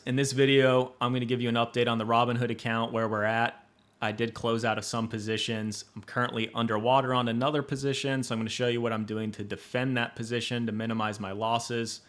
In this video, I'm going to give you an update on the Robinhood account, where we're at. I did close out of some positions. I'm currently underwater on another position, so I'm going to show you what I'm doing to defend that position to minimize my losses,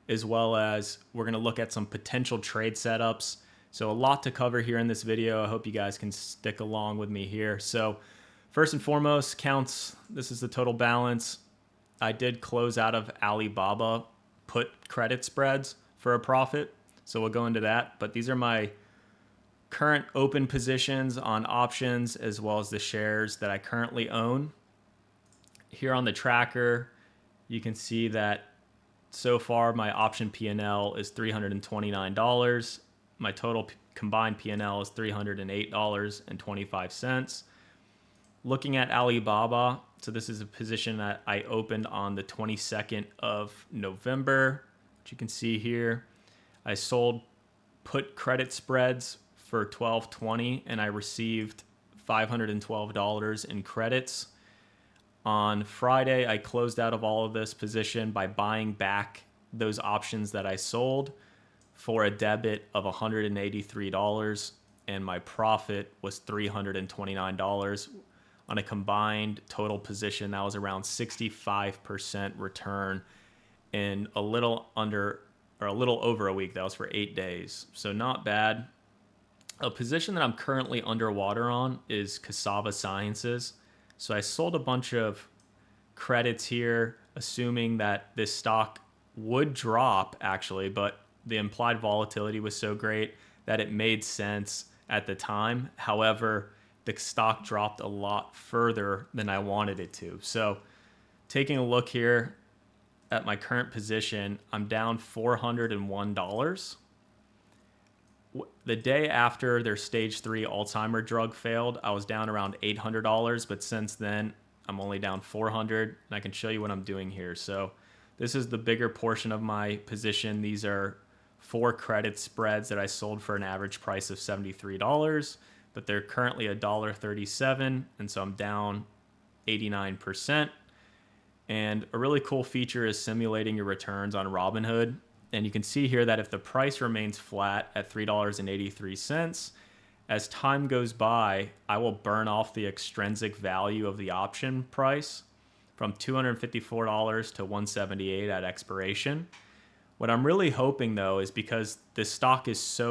as well as we're going to look at some potential trade setups. So a lot to cover here in this video. I hope you guys can stick along with me here. So first and foremost, counts. This is the total balance. I did close out of Alibaba put credit spreads for a profit. So we'll go into that. But these are my current open positions on options, as well as the shares that I currently own. Here on the tracker, you can see that so far my option P&L is $329. My total combined P&L is $308.25. Looking at Alibaba, so this is a position that I opened on the 22nd of November, which you can see here. I sold put credit spreads for $12.20 and I received $512 in credits. On Friday, I closed out of all of this position by buying back those options that I sold for a debit of $183, and my profit was $329 on a combined total position that was around 65% return in a little over a week. That was for 8 days. So not bad. A position that I'm currently underwater on is Cassava Sciences. So I sold a bunch of credits here, assuming that this stock would drop actually, but the implied volatility was so great that it made sense at the time. However, the stock dropped a lot further than I wanted it to. So taking a look here at my current position, I'm down $401. The day after their stage 3 Alzheimer drug failed, I was down around $800, but since then I'm only down $400, and I can show you what I'm doing here. So this is the bigger portion of my position. These are 4 credit spreads that I sold for an average price of $73, but they're currently $1.37, and so I'm down 89%. And a really cool feature is simulating your returns on Robinhood. And you can see here that if the price remains flat at $3.83, as time goes by, I will burn off the extrinsic value of the option price from $254 to $178 at expiration. What I'm really hoping, though, is because this stock is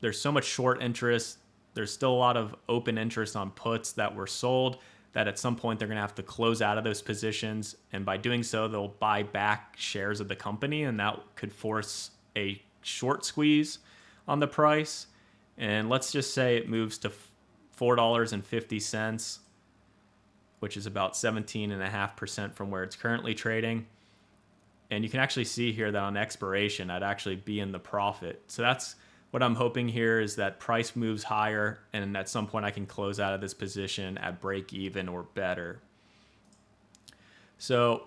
there's so much short interest, there's still a lot of open interest on puts that were sold, that at some point they're going to have to close out of those positions. And by doing so, they'll buy back shares of the company, and that could force a short squeeze on the price. And let's just say it moves to $4.50, which is about 17.5% from where it's currently trading. And you can actually see here that on expiration, I'd actually be in the profit. So that's what I'm hoping here, is that price moves higher, and at some point I can close out of this position at break even or better. So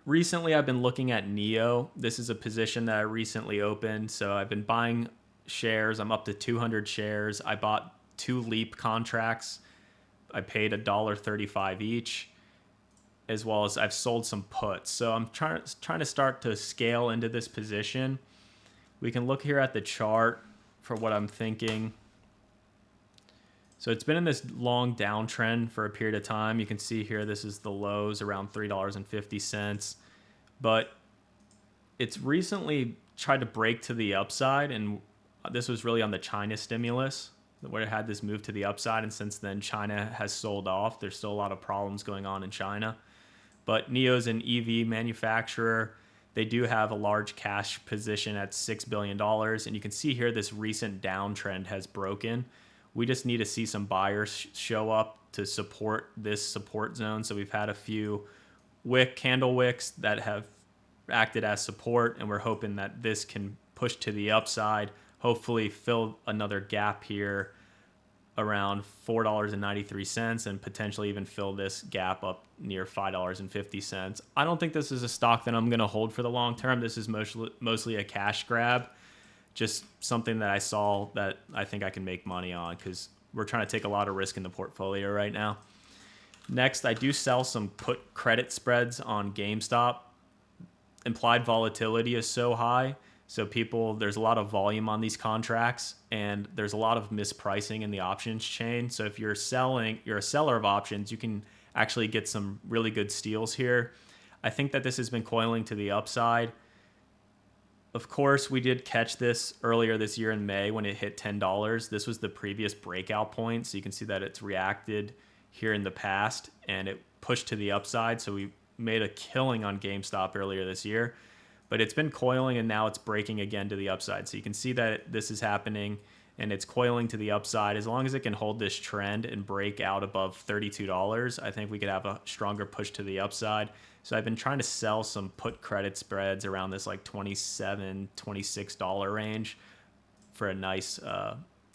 recently I've been looking at NIO. This is a position that I recently opened. So I've been buying shares. I'm up to 200 shares. I bought 2 LEAP contracts. I paid $1.35 each, as well as I've sold some puts. So I'm trying to start to scale into this position. We can look here at the chart for what I'm thinking. So it's been in this long downtrend for a period of time. You can see here, this is the lows around $3.50, but it's recently tried to break to the upside, and this was really on the China stimulus where it had this move to the upside, and since then China has sold off. There's still a lot of problems going on in China, but NIO's an EV manufacturer. They do have a large cash position at $6 billion. And you can see here this recent downtrend has broken. We just need to see some buyers show up to support this support zone. So we've had a few candle wicks that have acted as support, and we're hoping that this can push to the upside, hopefully fill another gap here around $4.93, and potentially even fill this gap up near $5.50. I don't think this is a stock that I'm going to hold for the long term. This is mostly a cash grab, just something that I saw that I think I can make money on, because we're trying to take a lot of risk in the portfolio right now. Next, I do sell some put credit spreads on GameStop. Implied volatility is so high, So there's a lot of volume on these contracts, and there's a lot of mispricing in the options chain. So if you're a seller of options, you can actually get some really good steals here. I think that this has been coiling to the upside. Of course, we did catch this earlier this year in May when it hit $10. This was the previous breakout point. So you can see that it's reacted here in the past and it pushed to the upside. So we made a killing on GameStop earlier this year, but it's been coiling and now it's breaking again to the upside. So you can see that this is happening and it's coiling to the upside. As long as it can hold this trend and break out above $32, I think we could have a stronger push to the upside. So I've been trying to sell some put credit spreads around this like $27, $26 range for a nice,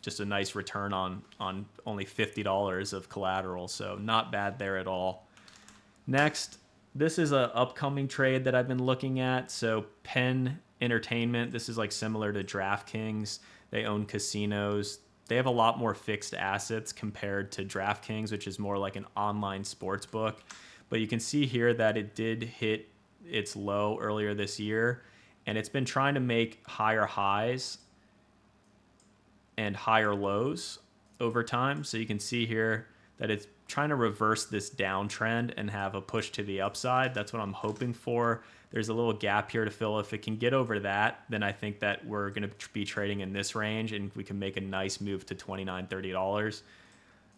just a nice return on only $50 of collateral. So not bad there at all. Next, this is an upcoming trade that I've been looking at. So Penn Entertainment, this is like similar to DraftKings. They own casinos. They have a lot more fixed assets compared to DraftKings, which is more like an online sports book. But you can see here that it did hit its low earlier this year, and it's been trying to make higher highs and higher lows over time. So you can see here that it's trying to reverse this downtrend and have a push to the upside. That's what I'm hoping for. There's a little gap here to fill. If it can get over that, then I think that we're going to be trading in this range and we can make a nice move to $29, $30.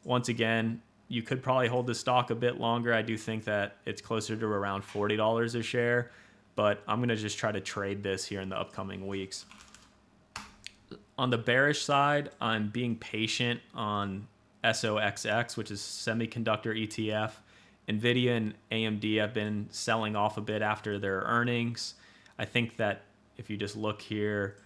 Once again, you could probably hold the stock a bit longer. I do think that it's closer to around $40 a share, but I'm going to just try to trade this here in the upcoming weeks. On the bearish side, I'm being patient on SOXX, which is semiconductor ETF. Nvidia and AMD have been selling off a bit after their earnings. I think that if you just look here,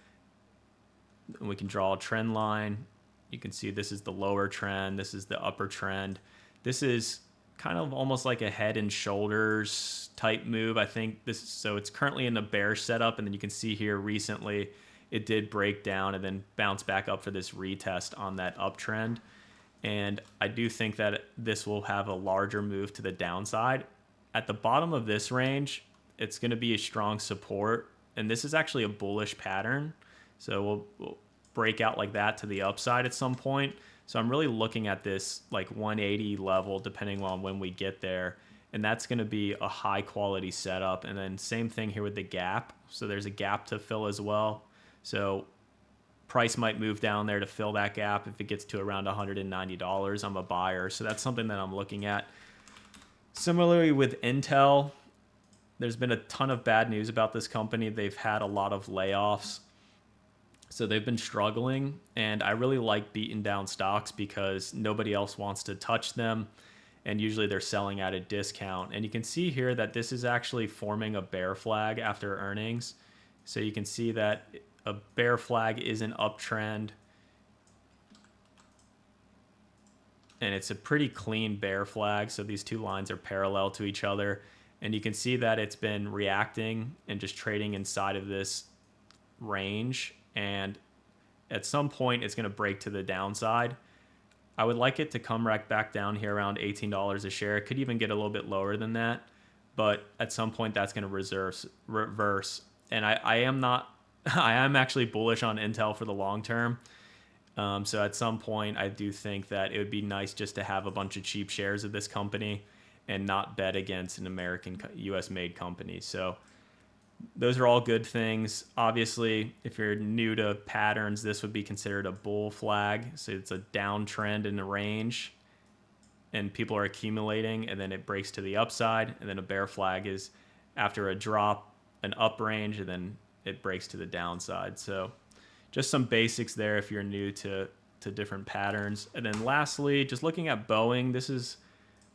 we can draw a trend line. You can see this is the lower trend. This is the upper trend. This is kind of almost like a head and shoulders type move. I think so it's currently in a bearish setup. And then you can see here recently it did break down and then bounce back up for this retest on that uptrend. And I do think that this will have a larger move to the downside. At the bottom of this range, it's going to be a strong support. And this is actually a bullish pattern. So we'll break out like that to the upside at some point. So I'm really looking at this like 180 level, depending on when we get there. And that's going to be a high quality setup. And then same thing here with the gap. So there's a gap to fill as well. So price might move down there to fill that gap. If it gets to around $190, I'm a buyer. So that's something that I'm looking at. Similarly with Intel, there's been a ton of bad news about this company. They've had a lot of layoffs. So they've been struggling. And I really like beaten down stocks because nobody else wants to touch them. And usually they're selling at a discount. And you can see here that this is actually forming a bear flag after earnings. So you can see that a bear flag is an uptrend. And it's a pretty clean bear flag. So these two lines are parallel to each other. And you can see that it's been reacting and just trading inside of this range. And at some point, it's going to break to the downside. I would like it to come right back down here around $18 a share. It could even get a little bit lower than that. But at some point, that's going to reverse. And I am actually bullish on Intel for the long term. So at some point, I do think that it would be nice just to have a bunch of cheap shares of this company and not bet against an American US-made company. So those are all good things. Obviously, if you're new to patterns, this would be considered a bull flag. So it's a downtrend in the range and people are accumulating and then it breaks to the upside. And then a bear flag is after a drop, an up range, and then it breaks to the downside. So just some basics there if you're new to different patterns. And then lastly, just looking at Boeing, this is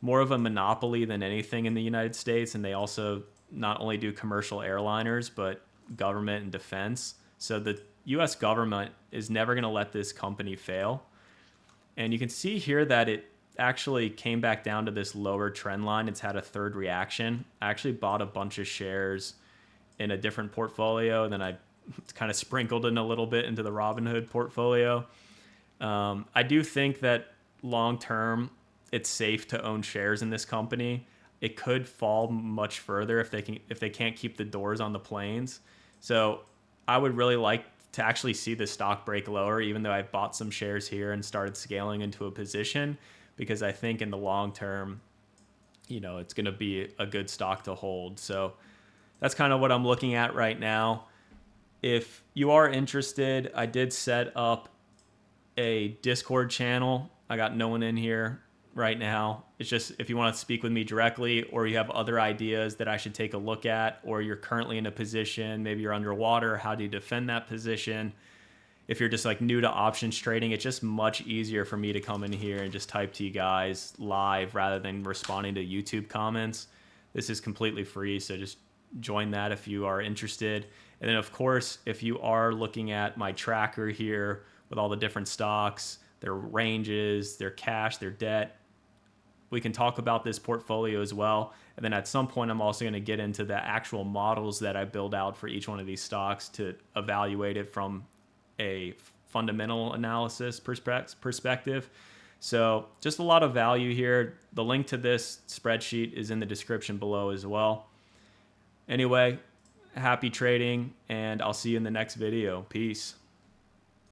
more of a monopoly than anything in the United States. And they also not only do commercial airliners, but government and defense. So the US government is never going to let this company fail. And you can see here that it actually came back down to this lower trend line. It's had a third reaction. I actually bought a bunch of shares in a different portfolio, and then I kind of sprinkled in a little bit into the Robinhood portfolio. I do think that long term, it's safe to own shares in this company. It could fall much further if they can't keep the doors on the planes. So I would really like to actually see the stock break lower, even though I've bought some shares here and started scaling into a position, because I think in the long term, it's going to be a good stock to hold. So that's kind of what I'm looking at right now. If you are interested, I did set up a Discord channel. I got no one in here right now. It's just if you want to speak with me directly, or you have other ideas that I should take a look at, or you're currently in a position, maybe you're underwater, how do you defend that position? If you're just like new to options trading, it's just much easier for me to come in here and just type to you guys live rather than responding to YouTube comments. This is completely free, so just join that if you are interested. And then, of course, if you are looking at my tracker here with all the different stocks, their ranges, their cash, their debt, we can talk about this portfolio as well. And then at some point, I'm also going to get into the actual models that I build out for each one of these stocks to evaluate it from a fundamental analysis perspective. So just a lot of value here. The link to this spreadsheet is in the description below as well. Anyway, happy trading, and I'll see you in the next video. Peace.